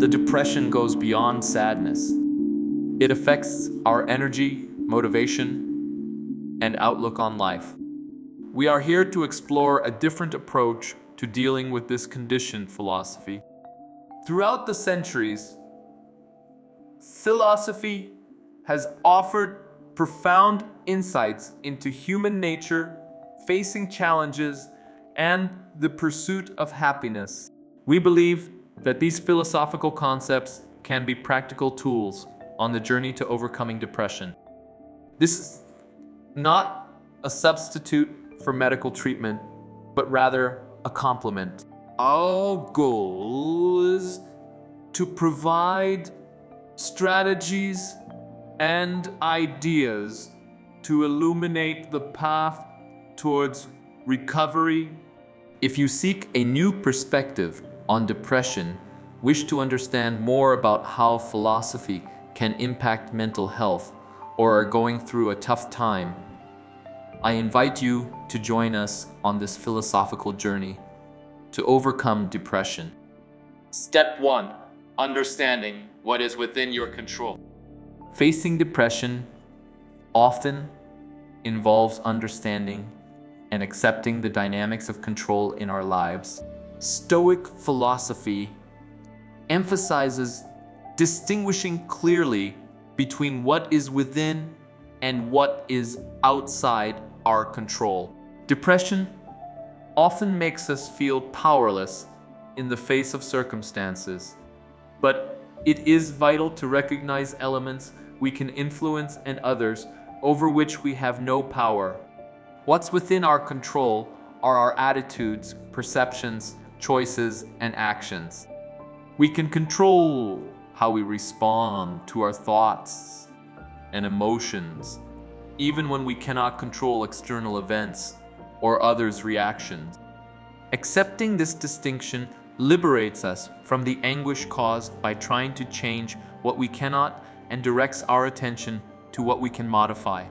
The depression goes beyond sadness. It affects our energy, motivation, and outlook on life. We are here to explore a different approach to dealing with this condition philosophy. Throughout the centuries, philosophy has offered profound insights into human nature, facing challenges, and the pursuit of happiness. We believe that these philosophical concepts can be practical tools on the journey to overcoming depression. This is not a substitute for medical treatment, but rather a complement. Our goal is to provide strategies and ideas to illuminate the path towards recovery. If you seek a new perspective on depression, wish to understand more about how philosophy can impact mental health, or are going through a tough time, I invite you to join us on this philosophical journey to overcome depression. Step 1. Understanding what is within your control. Facing depression often involves understanding and accepting the dynamics of control in our lives. Stoic philosophy emphasizes distinguishing clearly between what is within and what is outside our control. Depression often makes us feel powerless in the face of circumstances, but it is vital to recognize elements we can influence and others over which we have no power. What's within our control are our attitudes, perceptions, choices, and actions. We can control how we respond to our thoughts and emotions, even when we cannot control external events or others' reactions. Accepting this distinction liberates us from the anguish caused by trying to change what we cannot and directs our attention to what we can modify,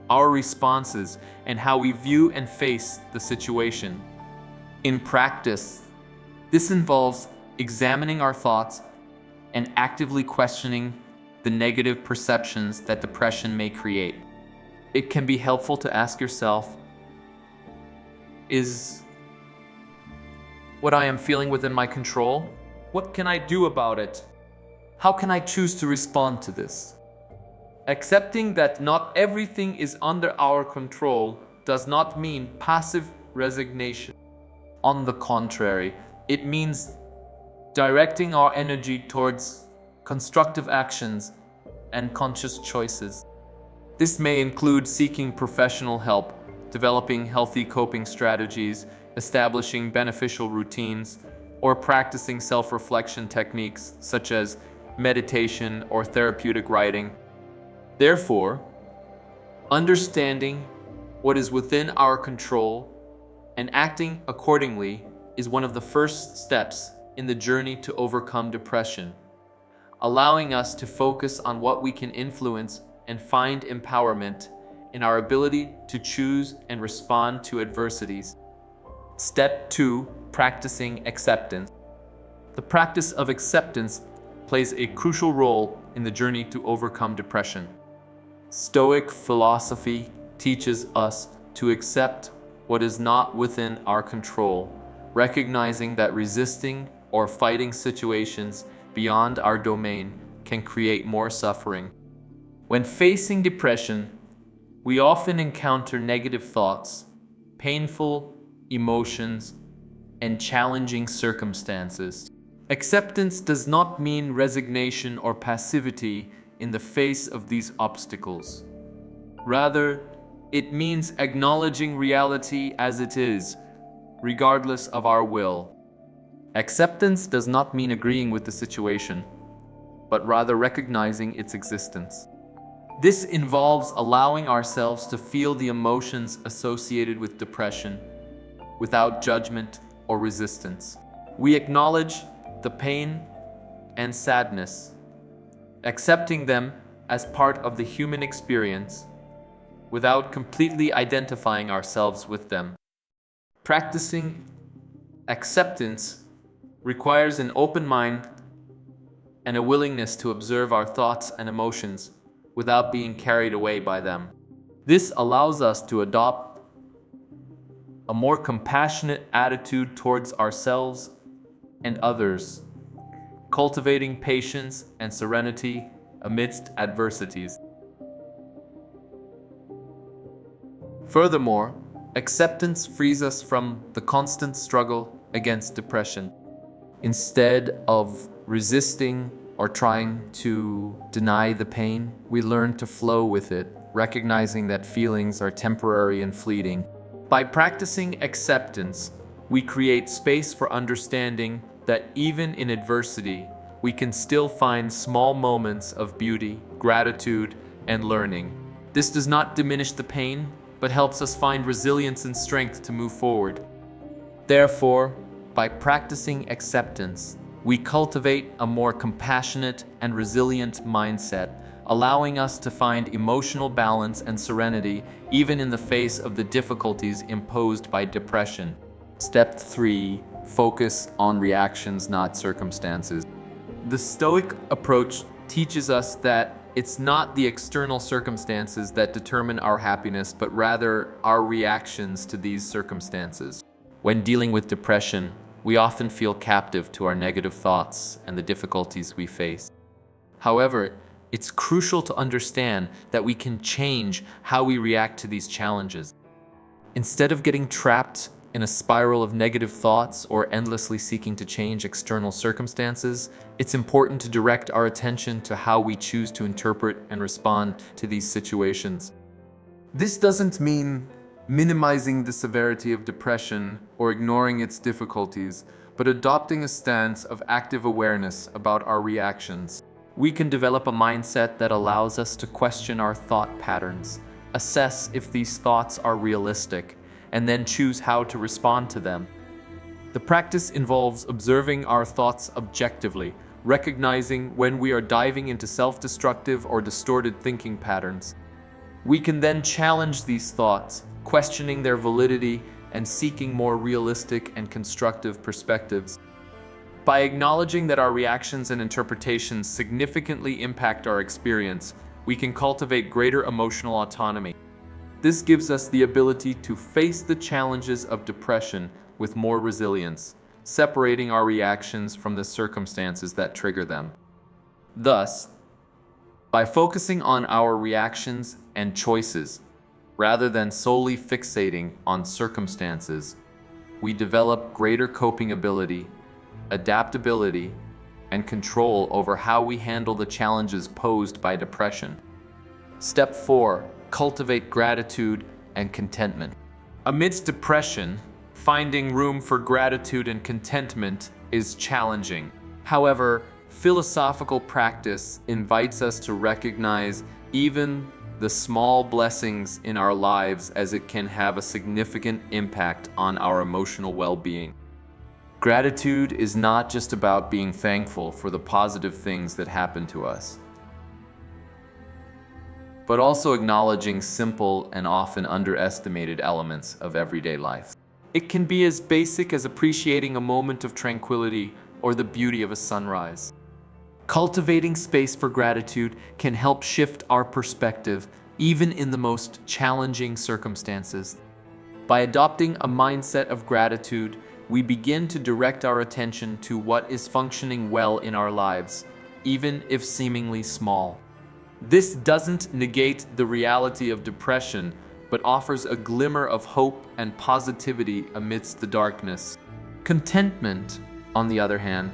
our responses, and how we view and face the situation. In practice, this involves examining our thoughts and actively questioning the negative perceptions that depression may create. It can be helpful to ask yourself, is what I am feeling within my control? What can I do about it? How can I choose to respond to this? Accepting that not everything is under our control does not mean passive resignation. On the contrary, it means directing our energy towards constructive actions and conscious choices. This may include seeking professional help, developing healthy coping strategies, establishing beneficial routines, or practicing self-reflection techniques such as meditation or therapeutic writing. Therefore, understanding what is within our control and acting accordingly is one of the first steps in the journey to overcome depression, allowing us to focus on what we can influence and find empowerment in our ability to choose and respond to adversities. Step 2. Practicing acceptance. The practice of acceptance plays a crucial role in the journey to overcome depression. Stoic philosophy teaches us to accept what is not within our control, recognizing that resisting or fighting situations beyond our domain can create more suffering. When facing depression, we often encounter negative thoughts, painful emotions, and challenging circumstances. Acceptance does not mean resignation or passivity in the face of these obstacles. Rather, it means acknowledging reality as it is, regardless of our will. Acceptance does not mean agreeing with the situation, but rather recognizing its existence. This involves allowing ourselves to feel the emotions associated with depression without judgment or resistance. We acknowledge the pain and sadness, accepting them as part of the human experience without completely identifying ourselves with them. Practicing acceptance requires an open mind and a willingness to observe our thoughts and emotions without being carried away by them. This allows us to adopt a more compassionate attitude towards ourselves and others, cultivating patience and serenity amidst adversities. Furthermore, acceptance frees us from the constant struggle against depression. Instead of resisting or trying to deny the pain, we learn to flow with it, recognizing that feelings are temporary and fleeting. By practicing acceptance, we create space for understanding that even in adversity, we can still find small moments of beauty, gratitude, and learning. This does not diminish the pain, but helps us find resilience and strength to move forward. Therefore, by practicing acceptance, we cultivate a more compassionate and resilient mindset, allowing us to find emotional balance and serenity even in the face of the difficulties imposed by depression. Step 3. Focus on reactions, not circumstances. The Stoic approach teaches us that it's not the external circumstances that determine our happiness, but rather our reactions to these circumstances. When dealing with depression, we often feel captive to our negative thoughts and the difficulties we face. However, it's crucial to understand that we can change how we react to these challenges. Instead of getting trapped in a spiral of negative thoughts or endlessly seeking to change external circumstances, it's important to direct our attention to how we choose to interpret and respond to these situations. This doesn't mean minimizing the severity of depression or ignoring its difficulties, but adopting a stance of active awareness about our reactions. We can develop a mindset that allows us to question our thought patterns, assess if these thoughts are realistic, and then choose how to respond to them. The practice involves observing our thoughts objectively, recognizing when we are diving into self-destructive or distorted thinking patterns. We can then challenge these thoughts, questioning their validity and seeking more realistic and constructive perspectives. By acknowledging that our reactions and interpretations significantly impact our experience, we can cultivate greater emotional autonomy. This gives us the ability to face the challenges of depression with more resilience, separating our reactions from the circumstances that trigger them. Thus, by focusing on our reactions and choices, rather than solely fixating on circumstances, we develop greater coping ability, adaptability, and control over how we handle the challenges posed by depression. Step 4. Cultivate gratitude and contentment. Amidst depression, finding room for gratitude and contentment is challenging. However, philosophical practice invites us to recognize even the small blessings in our lives, as it can have a significant impact on our emotional well-being. Gratitude is not just about being thankful for the positive things that happen to us, but also acknowledging simple and often underestimated elements of everyday life. It can be as basic as appreciating a moment of tranquility or the beauty of a sunrise. Cultivating space for gratitude can help shift our perspective even in the most challenging circumstances. By adopting a mindset of gratitude, we begin to direct our attention to what is functioning well in our lives, even if seemingly small. This doesn't negate the reality of depression, but offers a glimmer of hope and positivity amidst the darkness. Contentment, on the other hand,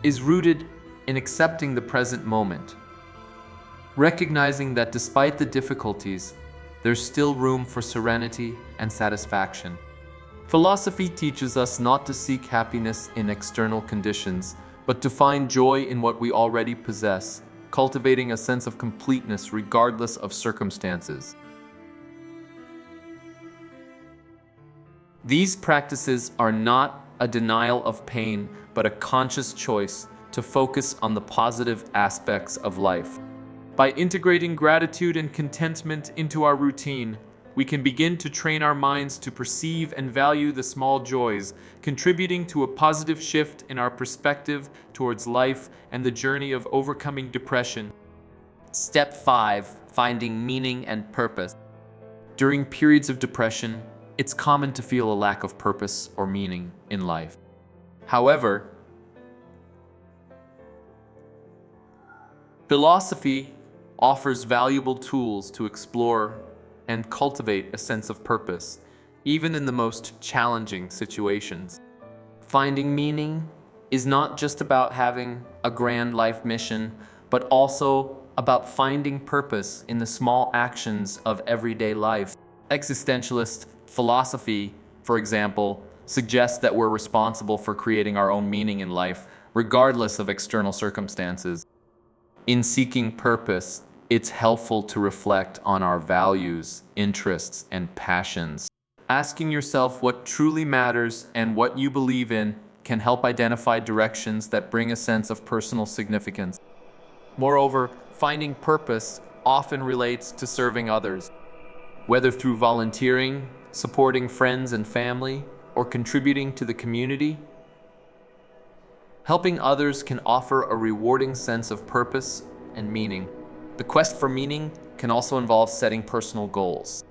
is rooted in accepting the present moment, recognizing that despite the difficulties, there's still room for serenity and satisfaction. Philosophy teaches us not to seek happiness in external conditions, but to find joy in what we already possess, cultivating a sense of completeness regardless of circumstances. These practices are not a denial of pain, but a conscious choice to focus on the positive aspects of life. By integrating gratitude and contentment into our routine, we can begin to train our minds to perceive and value the small joys, contributing to a positive shift in our perspective towards life and the journey of overcoming depression. Step 5. Finding meaning and purpose. During periods of depression, it's common to feel a lack of purpose or meaning in life. However, philosophy offers valuable tools to explore and cultivate a sense of purpose, even in the most challenging situations. Finding meaning is not just about having a grand life mission, but also about finding purpose in the small actions of everyday life. Existentialist philosophy, for example, suggests that we're responsible for creating our own meaning in life, regardless of external circumstances. In seeking purpose, it's helpful to reflect on our values, interests, and passions. Asking yourself what truly matters and what you believe in can help identify directions that bring a sense of personal significance. Moreover, finding purpose often relates to serving others. Whether through volunteering, supporting friends and family, or contributing to the community, helping others can offer a rewarding sense of purpose and meaning. The quest for meaning can also involve setting personal goals.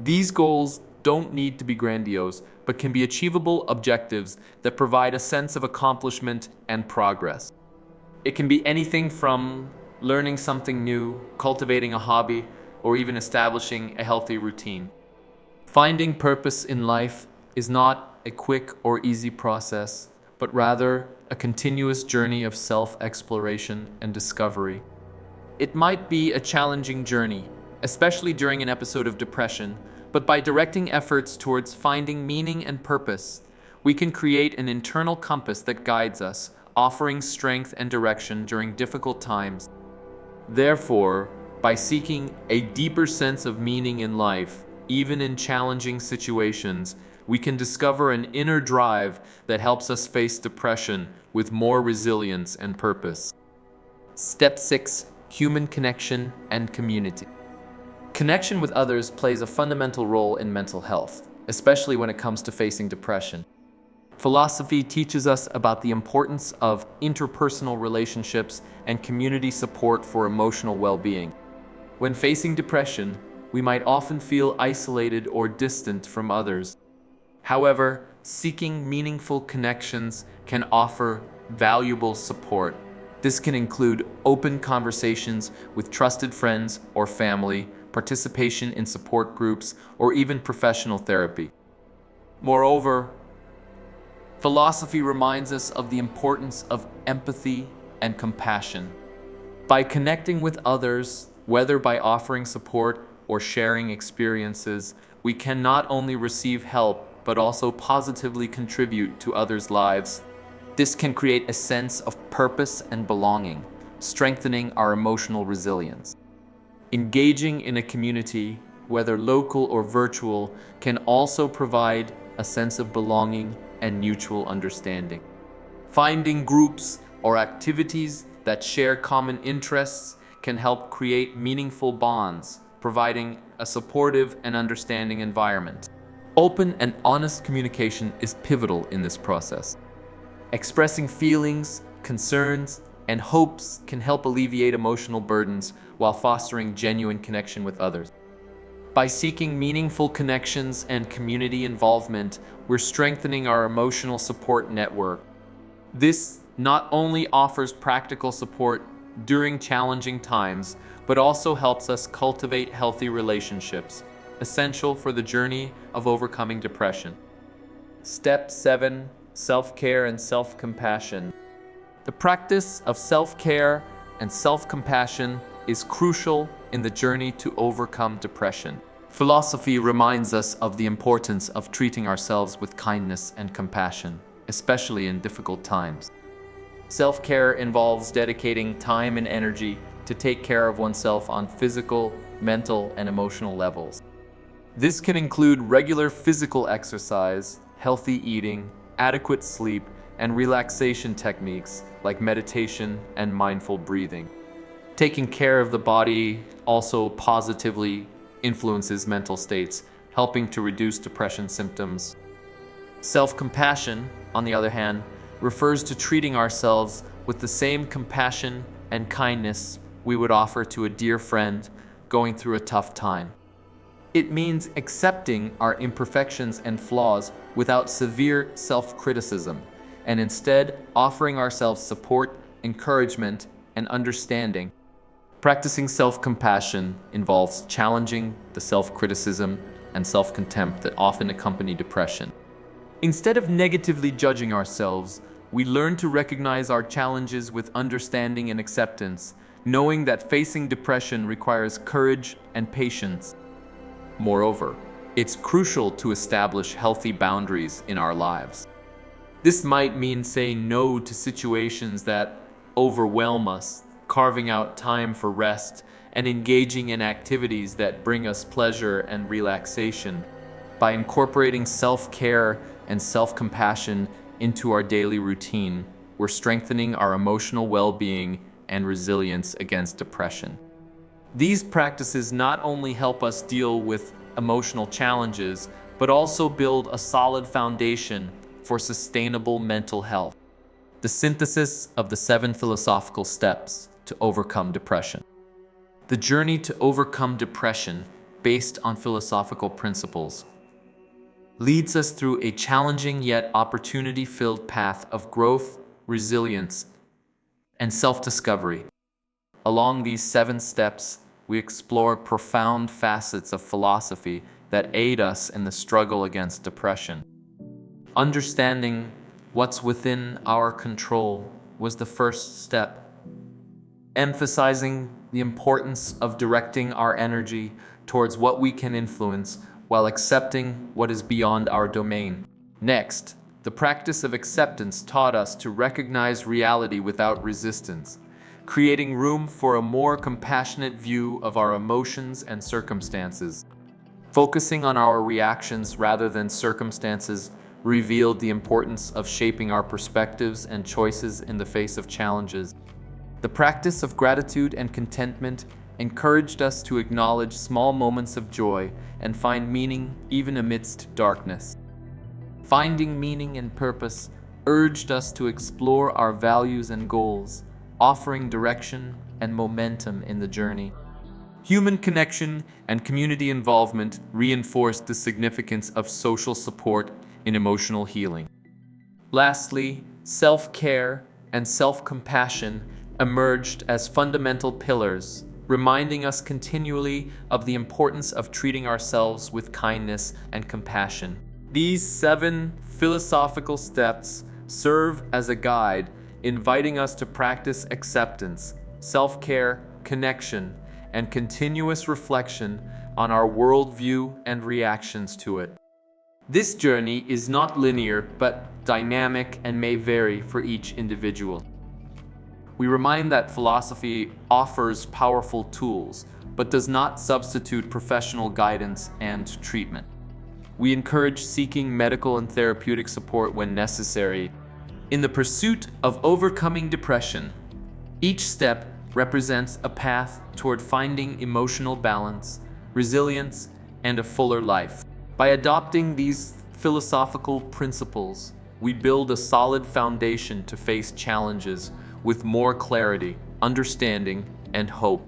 These goals don't need to be grandiose, but can be achievable objectives that provide a sense of accomplishment and progress. It can be anything from learning something new, cultivating a hobby, or even establishing a healthy routine. Finding purpose in life is not a quick or easy process, but rather a continuous journey of self-exploration and discovery. It might be a challenging journey, especially during an episode of depression, but by directing efforts towards finding meaning and purpose, we can create an internal compass that guides us, offering strength and direction during difficult times. Therefore, by seeking a deeper sense of meaning in life, even in challenging situations, we can discover an inner drive that helps us face depression with more resilience and purpose. Step 6. Human connection and community. Connection with others plays a fundamental role in mental health, especially when it comes to facing depression. Philosophy teaches us about the importance of interpersonal relationships and community support for emotional well-being. When facing depression, we might often feel isolated or distant from others. However, seeking meaningful connections can offer valuable support. This can include open conversations with trusted friends or family, participation in support groups, or even professional therapy. Moreover, philosophy reminds us of the importance of empathy and compassion. By connecting with others, whether by offering support or sharing experiences, we can not only receive help, but also positively contribute to others' lives. This can create a sense of purpose and belonging, strengthening our emotional resilience. Engaging in a community, whether local or virtual, can also provide a sense of belonging and mutual understanding. Finding groups or activities that share common interests can help create meaningful bonds, providing a supportive and understanding environment. Open and honest communication is pivotal in this process. Expressing feelings, concerns, and hopes can help alleviate emotional burdens while fostering genuine connection with others. By seeking meaningful connections and community involvement, we're strengthening our emotional support network. This not only offers practical support during challenging times, but also helps us cultivate healthy relationships, essential for the journey of overcoming depression. Step 7. Self-care and self-compassion. The practice of self-care and self-compassion is crucial in the journey to overcome depression. Philosophy reminds us of the importance of treating ourselves with kindness and compassion, especially in difficult times. Self-care involves dedicating time and energy to take care of oneself on physical, mental, and emotional levels. This can include regular physical exercise, healthy eating, adequate sleep, and relaxation techniques like meditation and mindful breathing. Taking care of the body also positively influences mental states, helping to reduce depression symptoms. Self-compassion, on the other hand, refers to treating ourselves with the same compassion and kindness we would offer to a dear friend going through a tough time. It means accepting our imperfections and flaws without severe self-criticism, and instead offering ourselves support, encouragement, and understanding. Practicing self-compassion involves challenging the self-criticism and self-contempt that often accompany depression. Instead of negatively judging ourselves, we learn to recognize our challenges with understanding and acceptance, knowing that facing depression requires courage and patience. Moreover, it's crucial to establish healthy boundaries in our lives. This might mean saying no to situations that overwhelm us, carving out time for rest, and engaging in activities that bring us pleasure and relaxation. By incorporating self-care and self-compassion into our daily routine, we're strengthening our emotional well-being and resilience against depression. These practices not only help us deal with emotional challenges, but also build a solid foundation for sustainable mental health. The synthesis of the 7 philosophical steps to overcome depression. The journey to overcome depression, based on philosophical principles, leads us through a challenging yet opportunity-filled path of growth, resilience, and self-discovery. Along these 7 steps, we explore profound facets of philosophy that aid us in the struggle against depression. Understanding what's within our control was the first step, emphasizing the importance of directing our energy towards what we can influence while accepting what is beyond our domain. Next, the practice of acceptance taught us to recognize reality without resistance, creating room for a more compassionate view of our emotions and circumstances. Focusing on our reactions rather than circumstances revealed the importance of shaping our perspectives and choices in the face of challenges. The practice of gratitude and contentment encouraged us to acknowledge small moments of joy and find meaning even amidst darkness. Finding meaning and purpose urged us to explore our values and goals, offering direction and momentum in the journey. Human connection and community involvement reinforced the significance of social support in emotional healing. Lastly, self-care and self-compassion emerged as fundamental pillars, reminding us continually of the importance of treating ourselves with kindness and compassion. These 7 philosophical steps serve as a guide, inviting us to practice acceptance, self-care, connection, and continuous reflection on our worldview and reactions to it. This journey is not linear, but dynamic and may vary for each individual. We remind that philosophy offers powerful tools, but does not substitute professional guidance and treatment. We encourage seeking medical and therapeutic support when necessary. In the pursuit of overcoming depression, each step represents a path toward finding emotional balance, resilience, and a fuller life. By adopting these philosophical principles, we build a solid foundation to face challenges with more clarity, understanding, and hope.